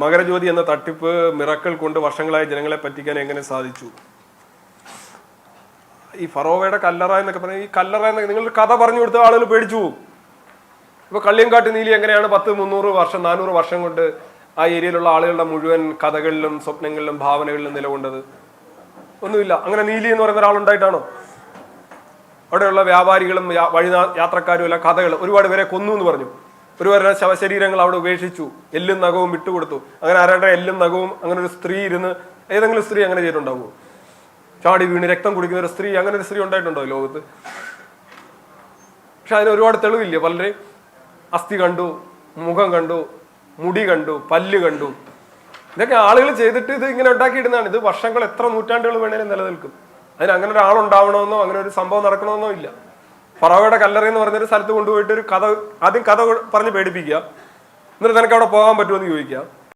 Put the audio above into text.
മകരജ്യോതി എന്ന തട്ടിപ്പ് മിറക്കിൾ കൊണ്ട് വർഷങ്ങളായി ജനങ്ങളെ പറ്റിക്കാൻ എങ്ങനെ സാധിച്ചു? ഈ ഫറോവയുടെ കല്ലറ എന്നൊക്കെ പറഞ്ഞാൽ ഈ കല്ലറ എന്നൊക്കെ നിങ്ങൾ കഥ പറഞ്ഞു കൊടുത്ത ആളുകൾ പേടിച്ചു പോകും. ഇപ്പൊ കള്ളിയങ്കാട്ട് നീലി എങ്ങനെയാണ് 300 വർഷം 400 വർഷം കൊണ്ട് ആ ഏരിയയിലുള്ള ആളുകളുടെ മുഴുവൻ കഥകളിലും സ്വപ്നങ്ങളിലും ഭാവനകളിലും നിലകൊണ്ടത്? ഒന്നുമില്ല. അങ്ങനെ നീലി എന്ന് പറയുന്ന ഒരാളുണ്ടായിട്ടാണോ? അവിടെയുള്ള വ്യാപാരികളും വഴി യാത്രക്കാരും എല്ലാം കഥകൾ, ഒരുപാട് പേരെ കൊന്നു എന്ന് പറഞ്ഞു, ഒരുപാട് ശവശരീരങ്ങൾ അവിടെ ഉപേക്ഷിച്ചു, എല്ലും നഖവും വിട്ടുകൊടുത്തു. അങ്ങനെ ആരുടെ എല്ലും നഖവും അങ്ങനെ ഒരു സ്ത്രീ ഇരുന്ന്, ഏതെങ്കിലും സ്ത്രീ അങ്ങനെ ചെയ്തിട്ടുണ്ടാവുമോ? ചാടി വീണ് രക്തം കുടിക്കുന്ന ഒരു സ്ത്രീ, അങ്ങനെ ഒരു സ്ത്രീ ഉണ്ടായിട്ടുണ്ടോ ലോകത്ത്? പക്ഷെ അതിന് ഒരുപാട് തെളിവില്ലേ. പലരെയും അസ്ഥി കണ്ടു, മുഖം കണ്ടു, മുടി കണ്ടു, പല്ല് കണ്ടു. ഇതൊക്കെ ആളുകൾ ചെയ്തിട്ട് ഇത് ഇങ്ങനെ ഉണ്ടാക്കിയിടുന്നതാണ്. ഇത് വർഷങ്ങൾ എത്ര നൂറ്റാണ്ടുകൾ വേണേലും നിലനിൽക്കും. അതിന് അങ്ങനെ ഒരാളുണ്ടാവണമെന്നോ അങ്ങനെ ഒരു സംഭവം നടക്കണമെന്നോ ഇല്ല. ഫറോവയുടെ കല്ലറ എന്ന് പറഞ്ഞൊരു സ്ഥലത്ത് കൊണ്ടുപോയിട്ട് ഒരു കഥ, ആദ്യം കഥ പറഞ്ഞ് പേടിപ്പിക്കുക, എന്നിട്ട് നിനക്ക് അവിടെ പോകാൻ പറ്റുമോ എന്ന് ചോദിക്കുക.